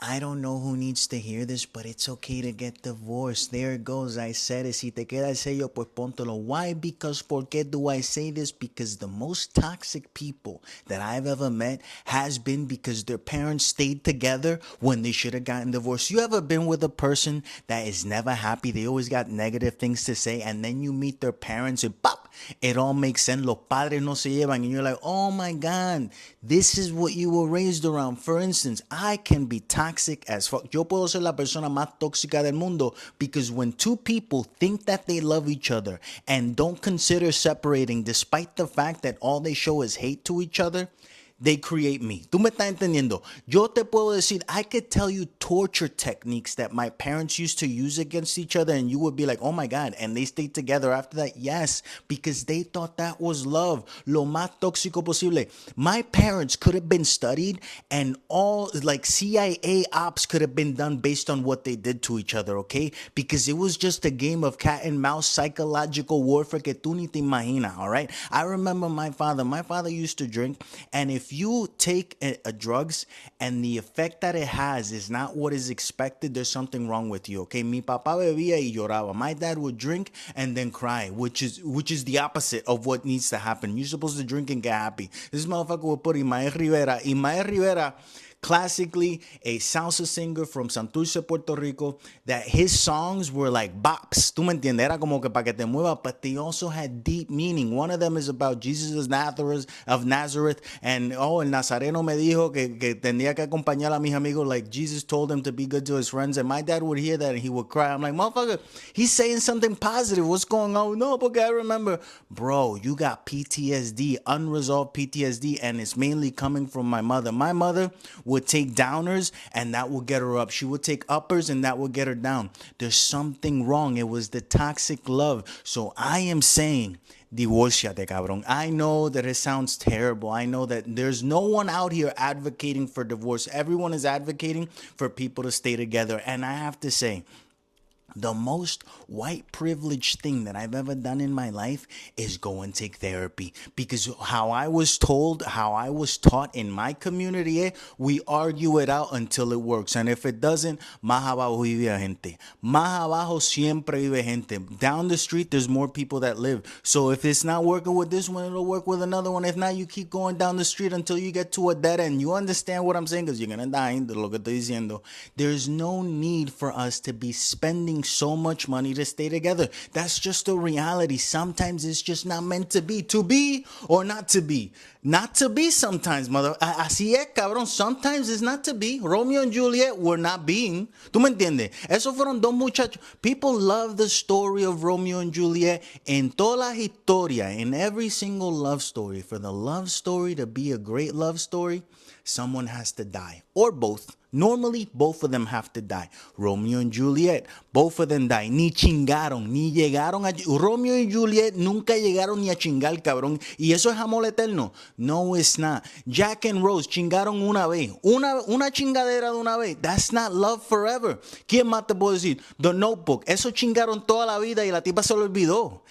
I don't know who needs to hear this, but it's okay to get divorced. There it goes. I said it. Si te queda el sello, pues póntelo. Why? Because, ¿por qué do I say this? Because the most toxic people that I've ever met has been because their parents stayed together when they should have gotten divorced. You ever been with a person that is never happy? They always got negative things to say, and then you meet their parents and pop, it all makes sense. Los padres no se llevan, and you're like, oh my God, this is what you were raised around. For instance, I can be toxic as fuck. Yo puedo ser la persona más tóxica del mundo because when two people think that they love each other and don't consider separating, despite the fact that all they show is hate to each other, they create me. Tú me estás entendiendo. Yo te puedo decir, I could tell you torture techniques that my parents used to use against each other, and you would be like, oh my God, and they stayed together after that? Yes, because they thought that was love. Lo más tóxico posible. My parents could have been studied, and all like CIA ops could have been done based on what they did to each other, okay? Because it was just a game of cat and mouse psychological warfare que tú ni te imaginas, all right? I remember my father. My father used to drink, and if you take a drugs and the effect that it has is not what is expected, there's something wrong with you, okay? Mi papá bebía y lloraba. My dad would drink and then cry, which is the opposite of what needs to happen. You're supposed to drink and get happy. This motherfucker would put Imael Rivera. Imael Rivera, classically a salsa singer from Santurce, Puerto Rico, that his songs were like bops. Tú me entiendes? Era como que pa' que te mueva, but they also had deep meaning. One of them is about Jesus of Nazareth, and el Nazareno me dijo que tenía que acompañar a mis amigos, like Jesus told him to be good to his friends, and my dad would hear that and he would cry. I'm like, motherfucker, he's saying something positive. What's going on? No, porque I remember, bro, you got PTSD, unresolved PTSD, and it's mainly coming from my mother. My mother would take downers and that would get her up. She would take uppers and that would get her down. There's something wrong. It was the toxic love. So I am saying, divorciate, cabrón. I know that it sounds terrible. I know that there's no one out here advocating for divorce. Everyone is advocating for people to stay together. And I have to say, the most white privileged thing that I've ever done in my life is go and take therapy. Because how I was told, how I was taught in my community, we argue it out until it works. And if it doesn't, más abajo vive gente. Más abajo siempre vive gente. Down the street, there's more people that live. So if it's not working with this one, it'll work with another one. If not, you keep going down the street until you get to a dead end. You understand what I'm saying? Because you're going to die. De lo que estoy diciendo. There's no need for us to be spending so much money to stay together. That's just a reality. Sometimes it's just not meant to be or not to be. Not to be sometimes, mother. Así es, cabrón. Sometimes it's not to be. Romeo and Juliet were not being. ¿Tú me entiendes? Esos fueron dos muchachos. People love the story of Romeo and Juliet. En toda la historia, in every single love story, for the love story to be a great love story, someone has to die. Or both. Normally, both of them have to die. Romeo and Juliet, both of them die. Ni chingaron, ni llegaron a... Romeo y Juliet nunca llegaron ni a chingar, cabrón. ¿Y eso es amor eterno? No, it's not. Jack and Rose chingaron una vez. Una chingadera de una vez. That's not love forever. ¿Quién más te puedo decir? The Notebook. Eso chingaron toda la vida y la tipa se lo olvidó.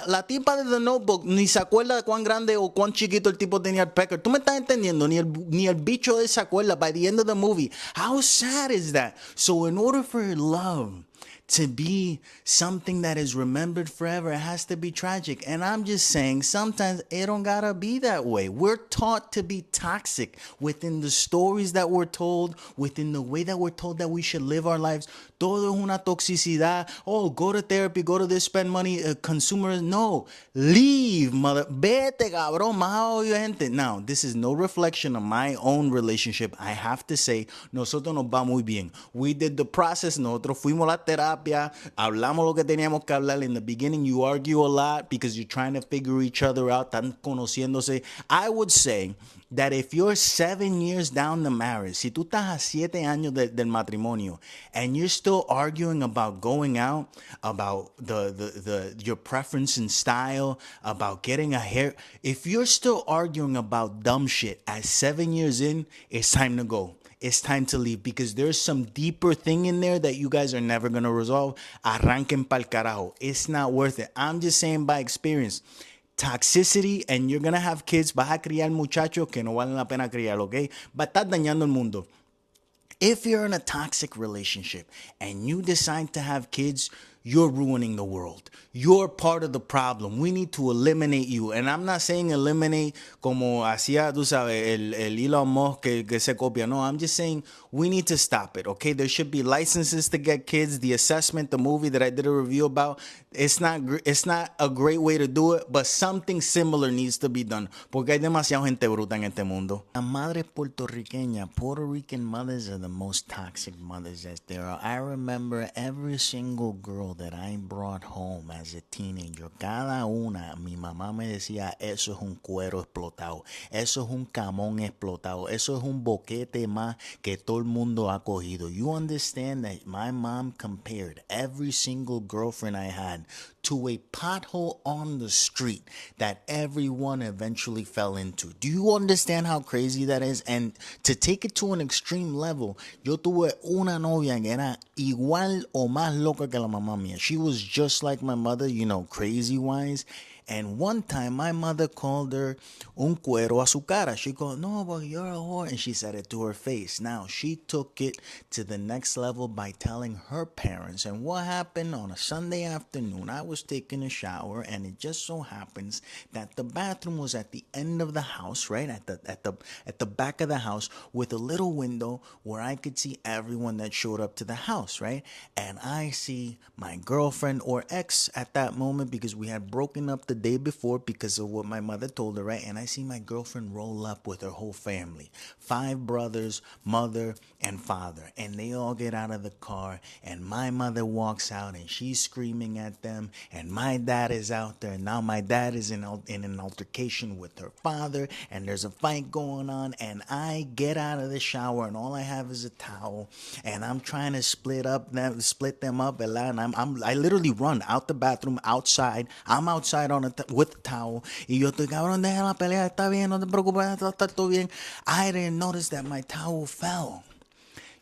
La tipa de The Notebook ni se acuerda de cuán grande o cuán chiquito el tipo tenía el pecker. ¿Tú me estás entendiendo? Ni el bicho de se acuerda. By the end of the movie. How sad is that? So in order for love to be something that is remembered forever, it has to be tragic. And I'm just saying, sometimes it don't gotta be that way. We're taught to be toxic within the stories that we're told, within the way that we're told that we should live our lives. Todo es una toxicidad. Oh, go to therapy, go to this, spend money, consumers. No, leave, mother. Vete, cabrón, más gente. Now, this is no reflection of my own relationship. I have to say, nosotros nos va muy bien. We did the process. Nosotros fuimos a la terapia. Hablamos lo que teníamos que hablar. In the beginning, you argue a lot because you're trying to figure each other out. Están conociéndose. I would say that if you're 7 years down the marriage, si tú estás a 7 años del matrimonio, and you're still arguing about going out, about your preference and style, about getting a hair, if you're still arguing about dumb shit at 7 years in, it's time to go. It's time to leave because there's some deeper thing in there that you guys are never going to resolve. Arranquen pa'l carajo. It's not worth it. I'm just saying by experience. Toxicity, and you're gonna have kids, vas a criar muchachos que no valen la pena criar, ¿ok? Va a estar dañando el mundo. If you're in a toxic relationship and you decide to have kids, you're ruining the world. You're part of the problem. We need to eliminate you. And I'm not saying eliminate como hacía, tú sabes, el Elon Musk que se copia. No, I'm just saying we need to stop it, okay? There should be licenses to get kids. The assessment, the movie that I did a review about, it's not a great way to do it, but something similar needs to be done. Porque hay demasiada gente bruta en este mundo. La madre puertorriqueña, Puerto Rican mothers are the most toxic mothers that there are. I remember every single girl that I brought home as a teenager, cada una, mi mamá me decía, eso es un cuero explotado, eso es un camón explotado, eso es un boquete más que todo el mundo ha cogido. You understand that my mom compared every single girlfriend I had to a pothole on the street that everyone eventually fell into. Do you understand how crazy that is? And to take it to an extreme level, yo tuve una novia que era igual o más loca que la mamá mía. She was just like my mother, you know, crazy wise. And one time my mother called her un cuero a su cara. She called, no, but you're a whore. And she said it to her face. Now, she took it to the next level by telling her parents. And what happened on a Sunday afternoon, I was taking a shower, and it just so happens that the bathroom was at the end of the house, right? At the back of the house, with a little window where I could see everyone that showed up to the house, right? And I see my girlfriend or ex at that moment, because we had broken up the day before because of what my mother told her, right? And I see my girlfriend roll up with her whole family, 5 brothers, mother, and father. And they all get out of the car, and my mother walks out, and she's screaming at them, and my dad is out there. And now my dad is in an altercation with her father, and there's a fight going on, and I get out of the shower, and all I have is a towel, and I'm trying to split them up, and I literally run out the bathroom outside. I'm outside with the towel, y yo estoy, cabrón, deja la pelea, está bien, no te preocupes, está todo bien. I didn't notice that my towel fell.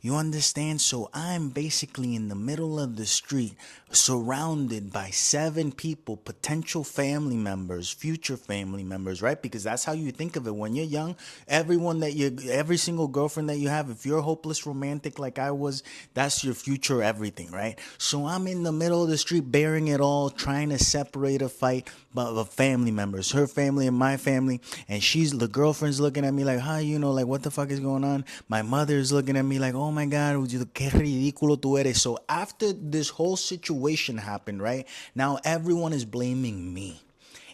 You understand? So I'm basically in the middle of the street, surrounded by 7 people, potential family members, future family members, right? Because that's how you think of it when you're young. Every single girlfriend that you have, if you're a hopeless romantic like I was, that's your future everything, right? So I'm in the middle of the street, bearing it all, trying to separate a fight of family members, her family and my family, and the girlfriend's looking at me like, hi, like, what the fuck is going on? My mother's looking at me like, oh my God, qué ridículo tú eres. So after this whole situation happened, right, now everyone is blaming me.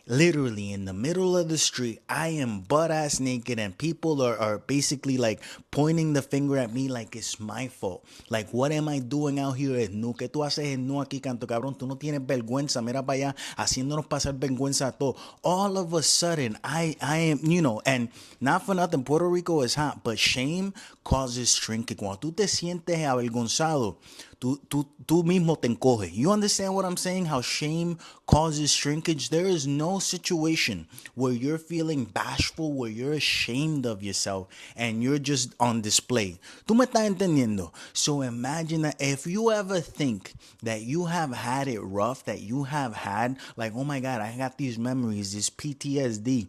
Literally in the middle of the street, I am butt ass naked, and people are basically like pointing the finger at me like it's my fault. Like, what am I doing out here? No, ¿qué tú haces no aquí, canto cabrón? Tú no tienes vergüenza. Mira para allá, haciéndonos pasar vergüenza a todos. All of a sudden, I am, and not for nothing, Puerto Rico is hot, but shame causes shrinking. Cuando tú te sientes avergonzado, tú mismo te encoges. You understand what I'm saying? How shame causes shrinkage? There is no situation where you're feeling bashful, where you're ashamed of yourself, and you're just on display. Tú me estás entendiendo? So imagine that if you ever think that you have had it rough, that you have had, like, oh my God, I got these memories, this PTSD,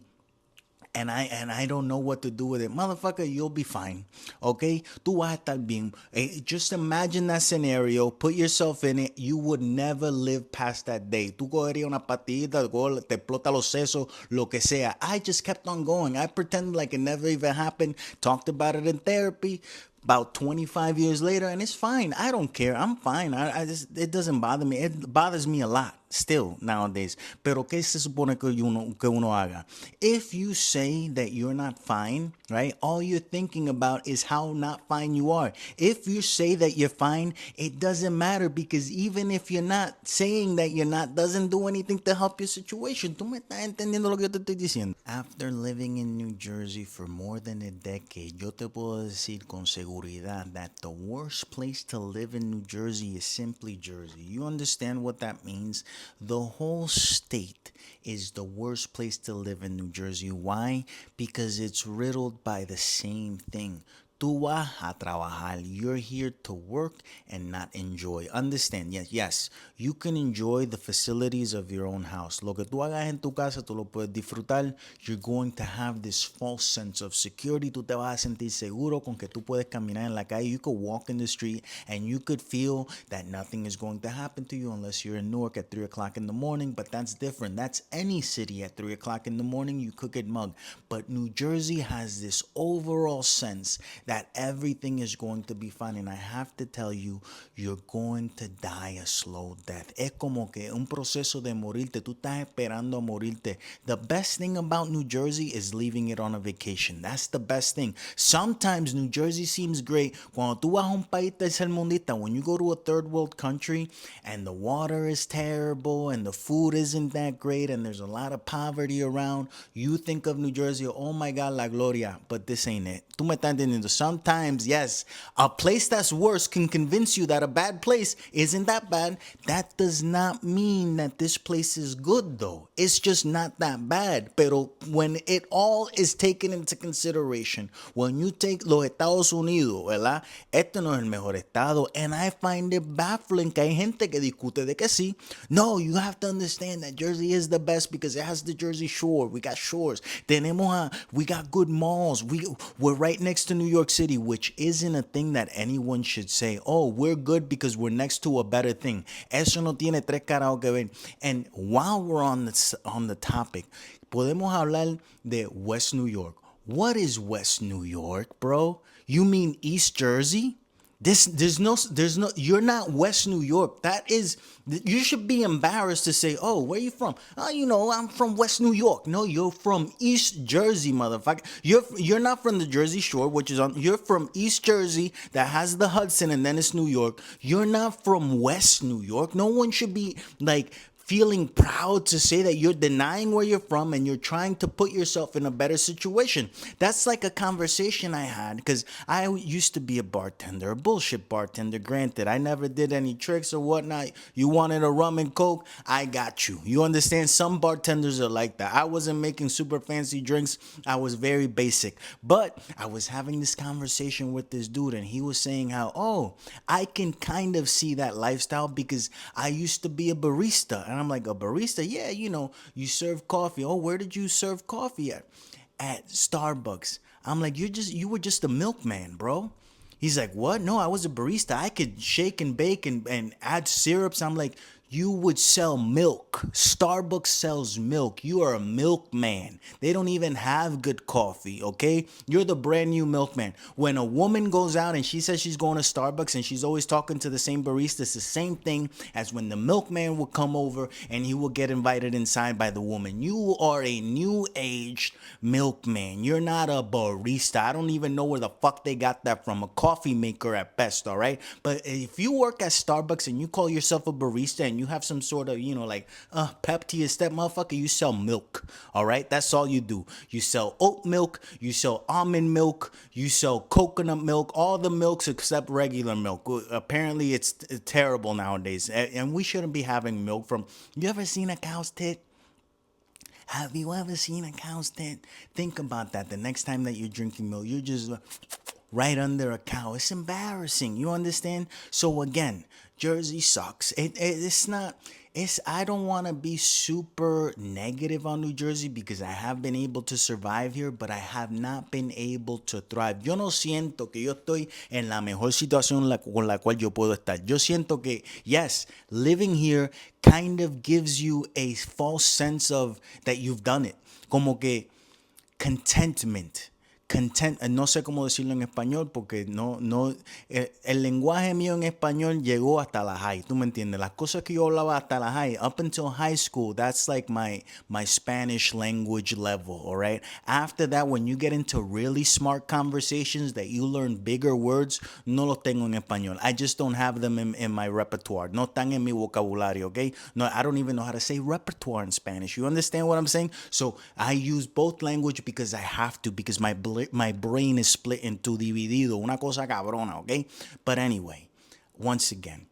and I don't know what to do with it. Motherfucker, you'll be fine. Okay? Tú vas a estar bien. Just imagine that scenario. Put yourself in it. You would never live past that day. Tú cogerías una patita, te explota los sesos, lo que sea. I just kept on going. I pretended like it never even happened. Talked about it in therapy. About 25 years later, and it's fine. I don't care. I'm fine. It doesn't bother me. It bothers me a lot still nowadays. Pero ¿qué se supone que uno haga? If you say that you're not fine, right, all you're thinking about is how not fine you are. If you say that you're fine, it doesn't matter, because even if you're not, saying that you're not doesn't do anything to help your situation. ¿Tú me estás entendiendo lo que yo te estoy diciendo? After living in New Jersey for more than a decade, yo te puedo decir con seguridad that the worst place to live in New Jersey is simply Jersey. You understand what that means? The whole state is the worst place to live in New Jersey. Why? Because it's riddled by the same thing. Tú vas a trabajar. You're here to work and not enjoy. Understand, yes, you can enjoy the facilities of your own house. Lo que tú hagas en tu casa, tú lo puedes disfrutar. You're going to have this false sense of security. Tú te vas a sentir seguro con que tú puedes caminar en la calle. You could walk in the street and you could feel that nothing is going to happen to you unless you're in Newark at 3 o'clock in the morning. But that's different. That's any city at 3 o'clock in the morning. You could get mugged. But New Jersey has this overall sense that everything is going to be fine. And I have to tell you, you're going to die a slow death. Es como que un proceso de morirte. Tú estás esperando a morirte. The best thing about New Jersey is leaving it on a vacation. That's the best thing. Sometimes New Jersey seems great. Cuando tú vas a un país tercermundista, when you go to a third world country and the water is terrible and the food isn't that great and there's a lot of poverty around, you think of New Jersey, oh my God, la gloria, but this ain't it. Tú me estás entendiendo. Sometimes, yes, a place that's worse can convince you that a bad place isn't that bad. That does not mean that this place is good, though. It's just not that bad. Pero when it all is taken into consideration, when you take los Estados Unidos, ¿verdad? Este no es el mejor estado. And I find it baffling que hay gente que discute de que sí. No, you have to understand that Jersey is the best because it has the Jersey Shore. We got shores. We got good malls. We're right next to New York City, which isn't a thing that anyone should say. Oh, we're good because we're next to a better thing. Eso no tiene tres carajo que ver. And while we're on the topic, podemos hablar de West New York. What is West New York, bro? You mean East Jersey? There's no, you're not West New York. That is, you should be embarrassed to say, oh, where you from? Oh, I'm from West New York. No, you're from East Jersey, motherfucker. You're not from the Jersey Shore, you're from East Jersey that has the Hudson and then it's New York. You're not from West New York. No one should be like, feeling proud to say that you're denying where you're from and you're trying to put yourself in a better situation. That's like a conversation I had because I used to be a bartender, a bullshit bartender. Granted, I never did any tricks or whatnot. You wanted a rum and coke? I got you. You understand? Some bartenders are like that. I wasn't making super fancy drinks. I was very basic. But I was having this conversation with this dude and he was saying how, oh, I can kind of see that lifestyle because I used to be a barista. And I'm like, a barista? Yeah, you serve coffee. Oh, where did you serve coffee at? At Starbucks. I'm like, you were just a milkman, bro. He's like, what? No, I was a barista. I could shake and bake and add syrups. I'm like, you would sell milk. Starbucks sells milk. You are a milkman. They don't even have good coffee, okay? You're the brand new milkman. When a woman goes out and she says she's going to Starbucks and she's always talking to the same barista, it's the same thing as when the milkman will come over and he will get invited inside by the woman. You are a new aged milkman. You're not a barista. I don't even know where the fuck they got that from. A coffee maker at best, all right? But if you work at Starbucks and you call yourself a barista and you have some sort of, pep to your step, motherfucker, you sell milk, all right? That's all you do. You sell oat milk, you sell almond milk, you sell coconut milk, all the milks except regular milk. Apparently, it's terrible nowadays, and we shouldn't be having milk from. You ever seen a cow's tit? Have you ever seen a cow's tit? Think about that. The next time that you're drinking milk, you're just right under a cow. It's embarrassing. You understand? So again, Jersey sucks. It's not. I don't want to be super negative on New Jersey because I have been able to survive here, but I have not been able to thrive. Yo no siento que yo estoy en la mejor situación con la cual yo puedo estar. Yo siento que, yes, living here kind of gives you a false sense of that you've done it. Como que contentment. No sé cómo decirlo en español porque el lenguaje mío en español llegó hasta la high, tú me entiendes, las cosas que yo hablaba hasta la high, up until high school, that's like my Spanish language level, all right? After that, when you get into really smart conversations that you learn bigger words, no los tengo en español. I just don't have them in my repertoire. No están en mi vocabulario, okay? No, I don't even know how to say repertoire in Spanish. You understand what I'm saying? So I use both language because I have to, because my brain is split into dividido. Una cosa cabrona, okay? But anyway, once again,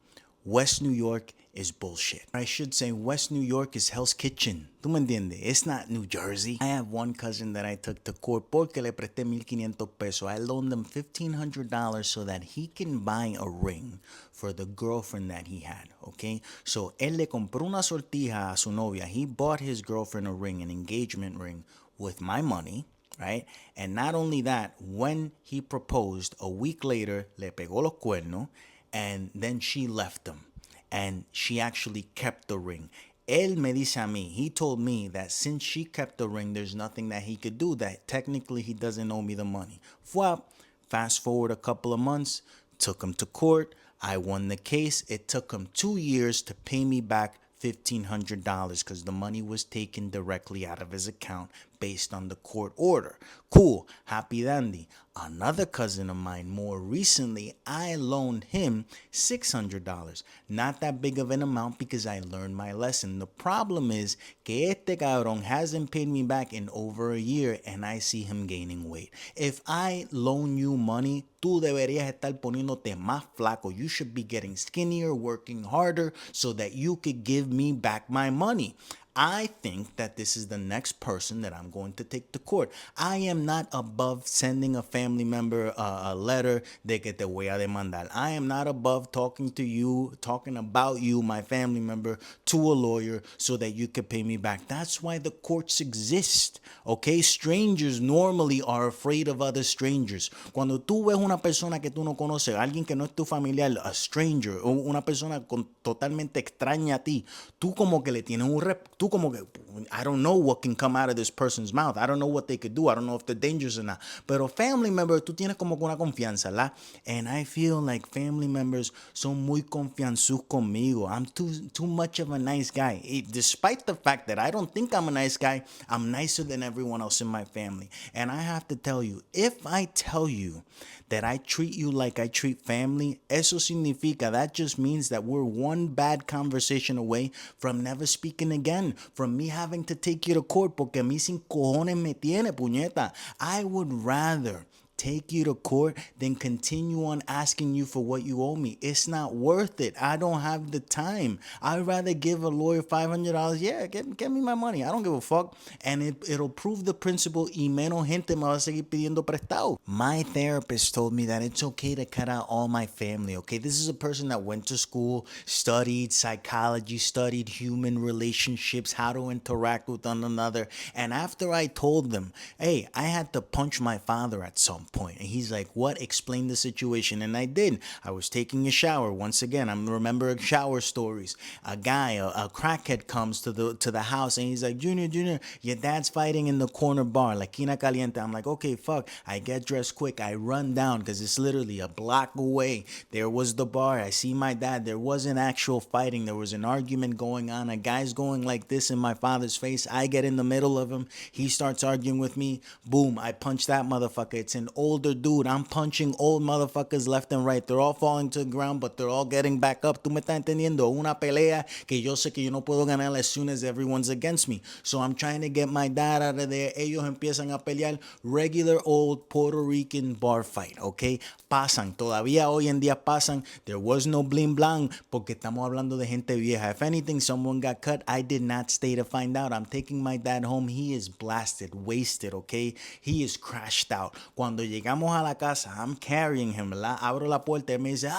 West New York is bullshit. I should say West New York is Hell's Kitchen. ¿Tú me entiendes? It's not New Jersey. I have one cousin that I took to court porque le presté 1,500 pesos. I loaned him $1,500 so that he can buy a ring for the girlfriend that he had, okay? So él le compró una sortija a su novia. He bought his girlfriend a ring, an engagement ring, with my money, right? And not only that, when he proposed, a week later, le pegó los cuernos, and then she left him. And she actually kept the ring. Él me dice a mí, he told me that since she kept the ring, there's nothing that he could do, that technically he doesn't owe me the money. Fast forward a couple of months, took him to court. I won the case. It took him 2 years to pay me back $1,500 because the money was taken directly out of his account based on the court order. Cool, happy dandy. Another cousin of mine, more recently, I loaned him $600. Not that big of an amount because I learned my lesson. The problem is que este cabrón hasn't paid me back in over a year and I see him gaining weight. If I loan you money, tú deberías estar poniéndote más flaco. You should be getting skinnier, working harder so that you could give me back my money. I think that this is the next person that I'm going to take to court. I am not above sending a family member a letter de que te voy a demandar. I am not above talking to you, talking about you, my family member, to a lawyer so that you can pay me back. That's why the courts exist, okay? Strangers normally are afraid of other strangers. Cuando tú ves una persona que tú no conoces, alguien que no es tu familiar, a stranger, o una persona totalmente extraña a ti, tú como que le tienes un tú como que, I don't know what can come out of this person's mouth. I don't know what they could do. I don't know if they're dangerous or not. Pero family member, tú tienes como que una confianza, ¿la? And I feel like family members son muy confianzudos conmigo. I'm too much of a nice guy. Despite the fact that I don't think I'm a nice guy, I'm nicer than everyone else in my family. And I have to tell you, if I tell you that I treat you like I treat family, eso significa, that just means that we're one bad conversation away from never speaking again, from me having to take you to court porque a mí sin cojones me tiene, puñeta. I would rather take you to court than continue on asking you for what you owe me. It's not worth it. I don't have the time. I'd rather give a lawyer $500. Yeah, get me my money. I don't give a fuck. And it'll prove the principle y menos gente me va a seguir pidiendo prestado. My therapist told me that it's okay to cut out all my family, okay? This is a person that went to school, studied psychology, studied human relationships, how to interact with one another. And after I told them, hey, I had to punch my father at some point. And he's like, what? Explain the situation. And I did. I was taking a shower. Once again, I'm remembering shower stories. A guy, a crackhead comes to the house and he's like, Junior, your dad's fighting in the corner bar, like Quina Caliente. I'm like, okay, fuck. I get dressed quick. I run down because it's literally a block away. There was the bar. I see my dad. There wasn't actual fighting. There was an argument going on. A guy's going like this in my father's face. I get in the middle of him. He starts arguing with me. Boom. I punch that motherfucker. It's an older dude. I'm punching old motherfuckers left and right. They're all falling to the ground, but they're all getting back up. ¿Tú me estás entendiendo? Una pelea que yo sé que yo no puedo ganar as soon as everyone's against me. So I'm trying to get my dad out of there. Ellos empiezan a pelear. Regular old Puerto Rican bar fight, okay? Pasan. Todavía hoy en día pasan. There was no bling blang porque estamos hablando de gente vieja. If anything, someone got cut. I did not stay to find out. I'm taking my dad home. He is blasted, wasted, okay? He is crashed out. Cuando llegamos a la casa, I'm carrying him, ¿verdad? Abro la puerta y me dice,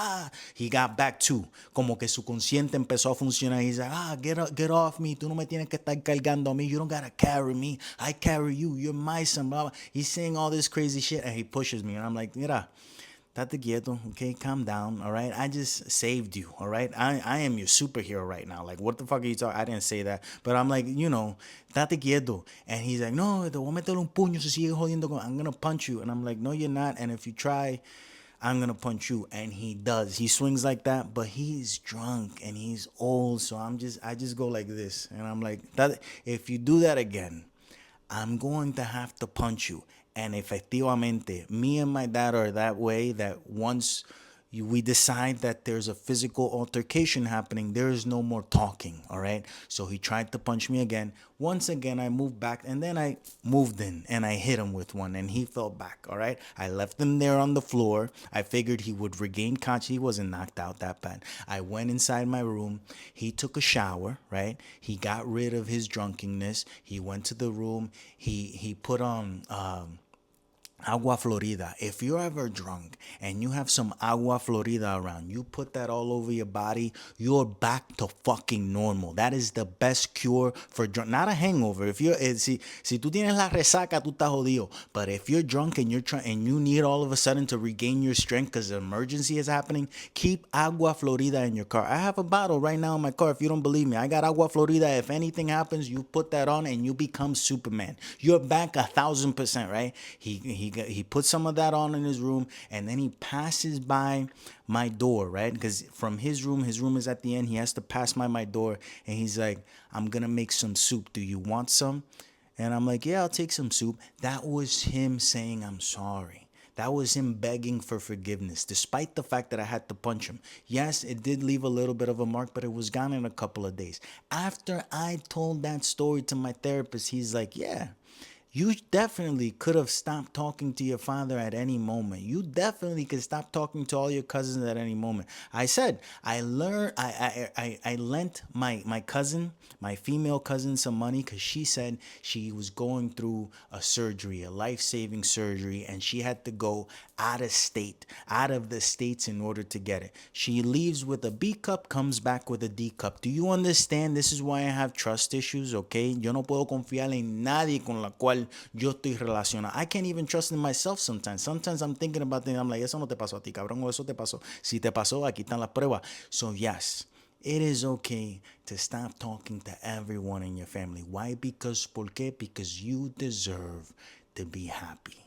he got back too. Como que su consciente empezó a funcionar. He's like, get off me. Tú no me tienes que estar cargando a mí. You don't gotta carry me. I carry you. You're my son. Blah, blah. He's saying all this crazy shit and he pushes me. And I'm like, mira, tate quieto, okay? Calm down, all right? I just saved you, all right? I am your superhero right now. Like, what the fuck are you talking? I didn't say that. But I'm like, tate quieto. And he's like, no, te voy a meter un puño si sigues jodiendo con, I'm going to punch you. And I'm like, no, you're not. And if you try, I'm going to punch you. And he does. He swings like that, but he's drunk and he's old. So I just go like this. And I'm like, if you do that again, I'm going to have to punch you. And efectivamente, me and my dad are that way that once we decide that there's a physical altercation happening. There is no more talking, all right? So he tried to punch me again. Once again, I moved back, and then I moved in and I hit him with one, and he fell back, all right? I left him there on the floor. I figured he would regain consciousness. He wasn't knocked out that bad. I went inside my room. He took a shower, right? He got rid of his drunkenness. He went to the room. He put on agua florida. If you're ever drunk and you have some agua florida around, you put that all over your body, you're back to fucking normal. That is the best cure for drunk. Not a hangover. If you're si tú tienes la resaca, tú estás jodido. But if you're drunk and you're trying and you need all of a sudden to regain your strength because an emergency is happening, keep agua florida in your car. I have a bottle right now in my car. If you don't believe me, I got agua florida. If anything happens, you put that on and you become Superman. You're back 1,000%, right? He put some of that on in his room, and then he passes by my door, right? Because from his room is at the end. He has to pass by my door, and he's like, I'm gonna make some soup. Do you want some? And I'm like, yeah, I'll take some soup. That was him saying I'm sorry. That was him begging for forgiveness, despite the fact that I had to punch him. Yes, it did leave a little bit of a mark, but it was gone in a couple of days. After I told that story to my therapist, he's like, yeah, you definitely could have stopped talking to your father at any moment. You definitely could stop talking to all your cousins at any moment. I said, I lent my cousin, my female cousin, some money because she said she was going through a surgery, a life-saving surgery, and she had to go out of the states in order to get it. She leaves with a B cup, comes back with a D cup. Do you understand? This is why I have trust issues, okay? Yo no puedo confiar en nadie con la cual yo estoy relacionado. I can't even trust in myself sometimes. Sometimes I'm thinking about things. I'm like, eso no te pasó a ti, cabrón, o eso te pasó. Si te pasó, aquí están las pruebas. So yes, it is okay to stop talking to everyone in your family. Why? Because, porque? Because you deserve to be happy.